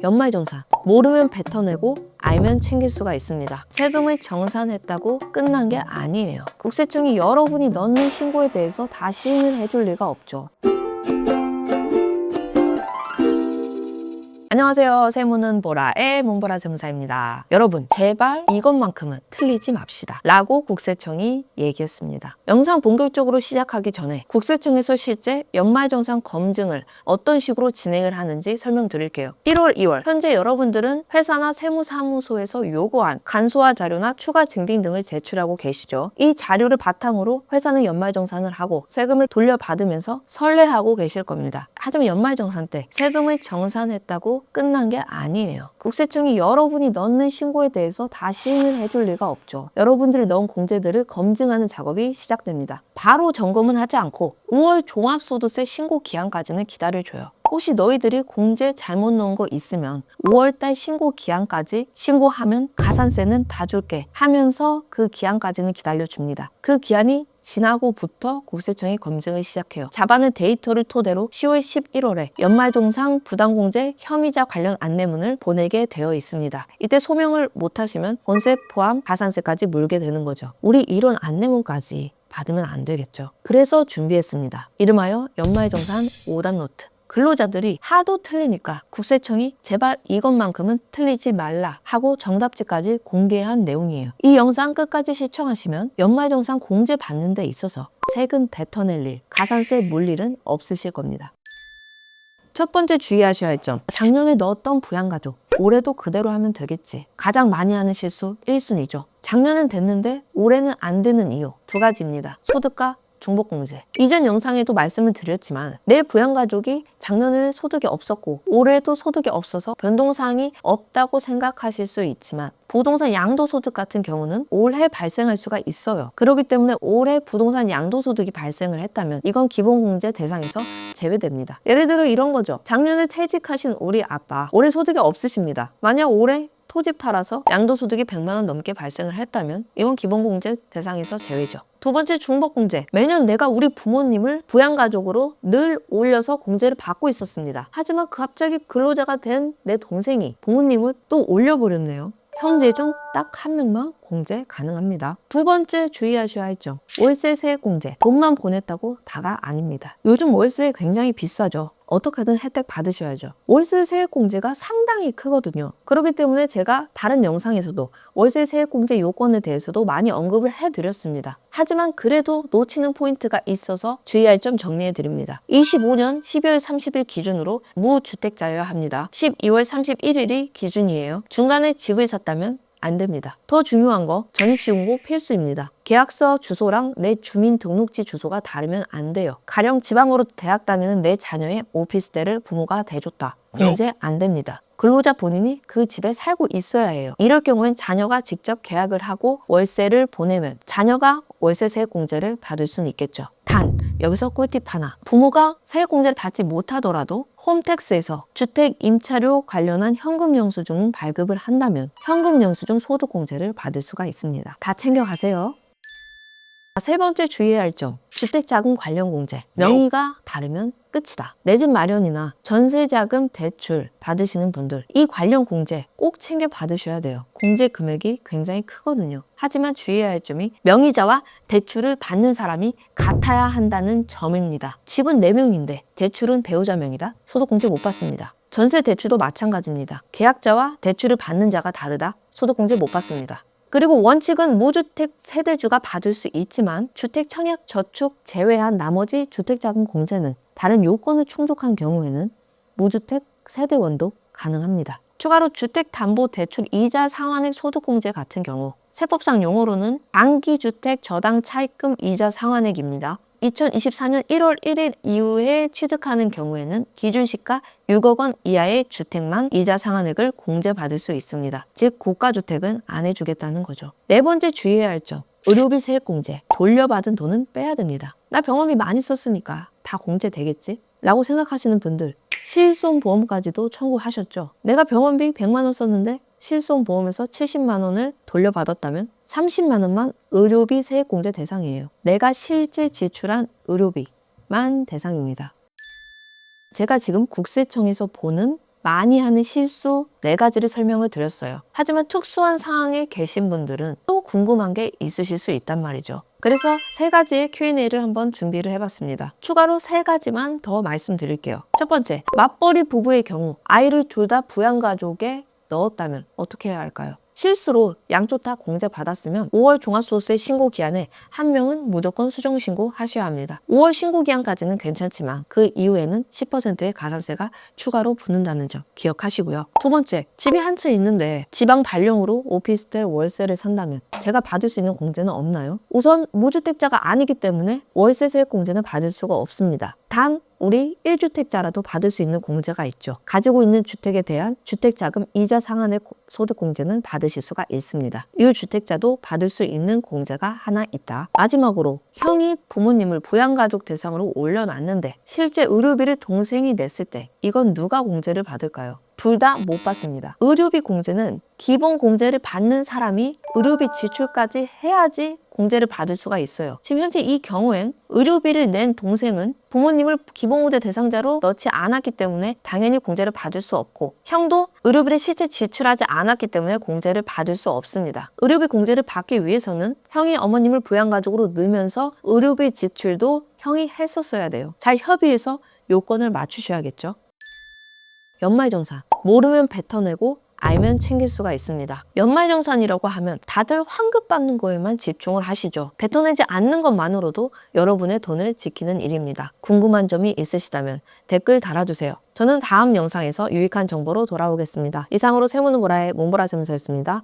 연말정산. 모르면 뱉어내고 알면 챙길 수가 있습니다. 세금을 정산했다고 끝난 게 아니에요. 국세청이 여러분이 넣는 신고에 대해서 다 시인을 해줄 리가 없죠. 안녕하세요. 세무는 보라의 문보라 세무사입니다. 여러분, 제발 이것만큼은 틀리지 맙시다 라고 국세청이 얘기했습니다. 영상 본격적으로 시작하기 전에 국세청에서 실제 연말정산 검증을 어떤 식으로 진행을 하는지 설명드릴게요. 1월, 2월 현재 여러분들은 회사나 세무사무소에서 요구한 간소화 자료나 추가 증빙 등을 제출하고 계시죠. 이 자료를 바탕으로 회사는 연말정산을 하고 세금을 돌려받으면서 설레하고 계실 겁니다. 하지만 연말정산 때 세금을 정산했다고 끝난 게 아니에요. 국세청이 여러분이 넣는 신고에 대해서 다 시인을 해줄 리가 없죠. 여러분들이 넣은 공제들을 검증하는 작업이 시작됩니다. 바로 점검은 하지 않고 5월 종합소득세 신고 기한까지는 기다려줘요. 혹시 너희들이 공제 잘못 넣은 거 있으면 5월달 신고 기한까지 신고하면 가산세는 다 줄게 하면서 그 기한까지는 기다려줍니다. 그 기한이 지나고부터 국세청이 검증을 시작해요. 잡아낸 데이터를 토대로 10월 11월에 연말정산 부당공제 혐의자 관련 안내문을 보내게 되어 있습니다. 이때 소명을 못하시면 본세 포함 가산세까지 물게 되는 거죠. 우리 이런 안내문까지 받으면 안 되겠죠. 그래서 준비했습니다. 이름하여 연말정산 오답노트. 근로자들이 하도 틀리니까 국세청이 제발 이것만큼은 틀리지 말라 하고 정답지까지 공개한 내용이에요. 이 영상 끝까지 시청하시면 연말정산 공제 받는 데 있어서 세금 뱉어낼 일, 가산세 물 일은 없으실 겁니다. 첫 번째 주의하셔야 할 점, 작년에 넣었던 부양가족 올해도 그대로 하면 되겠지. 가장 많이 하는 실수 1순위죠. 작년엔 됐는데 올해는 안 되는 이유 두 가지입니다. 소득과 중복공제. 이전 영상에도 말씀을 드렸지만 내 부양가족이 작년에는 소득이 없었고 올해도 소득이 없어서 변동사항이 없다고 생각하실 수 있지만 부동산 양도소득 같은 경우는 올해 발생할 수가 있어요. 그렇기 때문에 올해 부동산 양도소득이 발생을 했다면 이건 기본공제 대상에서 제외됩니다. 예를 들어 이런 거죠. 작년에 퇴직하신 우리 아빠 올해 소득이 없으십니다. 만약 올해 토지 팔아서 양도소득이 100만 원 넘게 발생을 했다면 이건 기본공제 대상에서 제외죠. 두 번째 중복공제. 매년 내가 우리 부모님을 부양가족으로 늘 올려서 공제를 받고 있었습니다. 하지만 갑자기 근로자가 된 내 동생이 부모님을 또 올려버렸네요. 형제 중 딱 한 명만 공제 가능합니다. 두 번째 주의하셔야 할 점. 월세 세액공제. 돈만 보냈다고 다가 아닙니다. 요즘 월세 굉장히 비싸죠. 어떻게든 혜택 받으셔야죠. 월세 세액공제가 상당히 크거든요. 그렇기 때문에 제가 다른 영상에서도 월세 세액공제 요건에 대해서도 많이 언급을 해드렸습니다. 하지만 그래도 놓치는 포인트가 있어서 주의할 점 정리해 드립니다. 25년 12월 30일 기준으로 무주택자여야 합니다. 12월 31일이 기준이에요. 중간에 집을 샀다면 안 됩니다. 더 중요한 거 전입신고 필수입니다. 계약서 주소랑 내 주민등록지 주소가 다르면 안 돼요. 가령 지방으로 대학 다니는 내 자녀의 오피스텔을 부모가 대줬다. 공제 안 됩니다. 근로자 본인이 그 집에 살고 있어야 해요. 이럴 경우엔 자녀가 직접 계약을 하고 월세를 보내면 자녀가 월세 세액공제를 받을 수는 있겠죠. 단, 여기서 꿀팁 하나. 부모가 세액공제를 받지 못하더라도 홈택스에서 주택 임차료 관련한 현금 영수증 발급을 한다면 현금 영수증 소득공제를 받을 수가 있습니다. 다 챙겨가세요. 세 번째 주의해야 할 점, 주택자금 관련 공제. 명의가 다르면 끝이다. 내 집 마련이나 전세자금 대출 받으시는 분들, 이 관련 공제 꼭 챙겨 받으셔야 돼요. 공제 금액이 굉장히 크거든요. 하지만 주의해야 할 점이 명의자와 대출을 받는 사람이 같아야 한다는 점입니다. 집은 4명인데 대출은 배우자 명의다? 소득공제 못 받습니다. 전세 대출도 마찬가지입니다. 계약자와 대출을 받는 자가 다르다? 소득공제 못 받습니다. 그리고 원칙은 무주택 세대주가 받을 수 있지만 주택 청약 저축 제외한 나머지 주택자금 공제는 다른 요건을 충족한 경우에는 무주택 세대원도 가능합니다. 추가로 주택담보대출 이자 상환액 소득공제 같은 경우 세법상 용어로는 단기주택 저당 차입금 이자 상환액입니다. 2024년 1월 1일 이후에 취득하는 경우에는 기준시가 6억 원 이하의 주택만 이자 상환액을 공제받을 수 있습니다. 즉 고가주택은 안 해주겠다는 거죠. 네 번째 주의해야 할 점. 의료비 세액공제. 돌려받은 돈은 빼야 됩니다. 나 병원비 많이 썼으니까 다 공제되겠지? 라고 생각하시는 분들, 실손보험까지도 청구하셨죠. 내가 병원비 100만 원 썼는데 실손보험에서 70만 원을 돌려받았다면 30만 원만 의료비 세액공제 대상이에요. 내가 실제 지출한 의료비만 대상입니다. 제가 지금 국세청에서 보는 많이 하는 실수 4가지를 설명을 드렸어요. 하지만 특수한 상황에 계신 분들은 또 궁금한 게 있으실 수 있단 말이죠. 그래서 3가지의 Q&A를 한번 준비를 해봤습니다. 추가로 3가지만 더 말씀드릴게요. 첫 번째, 맞벌이 부부의 경우 아이를 둘 다 부양가족에 넣었다면 어떻게 해야 할까요? 실수로 양쪽 다 공제 받았으면 5월 종합소득세 신고 기한에 한 명은 무조건 수정 신고 하셔야 합니다. 5월 신고 기한까지는 괜찮지만 그 이후에는 10%의 가산세가 추가로 붙는다는 점 기억하시고요. 두 번째, 집이 한 채 있는데 지방 발령으로 오피스텔 월세를 산다면 제가 받을 수 있는 공제는 없나요? 우선 무주택자가 아니기 때문에 월세세 공제는 받을 수가 없습니다. 단 우리 1주택자라도 받을 수 있는 공제가 있죠. 가지고 있는 주택에 대한 주택자금 이자 상한의 소득 공제는 받으실 수가 있습니다. 유주택자도 받을 수 있는 공제가 하나 있다. 마지막으로 형이 부모님을 부양가족 대상으로 올려놨는데 실제 의료비를 동생이 냈을 때 이건 누가 공제를 받을까요? 둘 다 못 받습니다. 의료비 공제는 기본 공제를 받는 사람이 의료비 지출까지 해야지 공제를 받을 수가 있어요. 지금 현재 이 경우엔 의료비를 낸 동생은 부모님을 기본공제 대상자로 넣지 않았기 때문에 당연히 공제를 받을 수 없고 형도 의료비를 실제 지출하지 않았기 때문에 공제를 받을 수 없습니다. 의료비 공제를 받기 위해서는 형이 어머님을 부양가족으로 넣으면서 의료비 지출도 형이 했었어야 돼요. 잘 협의해서 요건을 맞추셔야겠죠. 연말정산, 모르면 뱉어내고 알면 챙길 수가 있습니다. 연말정산이라고 하면 다들 환급 받는 거에만 집중을 하시죠. 뱉어내지 않는 것만으로도 여러분의 돈을 지키는 일입니다. 궁금한 점이 있으시다면 댓글 달아주세요. 저는 다음 영상에서 유익한 정보로 돌아오겠습니다. 이상으로 세무는 보라의 몬보라 세무서였습니다.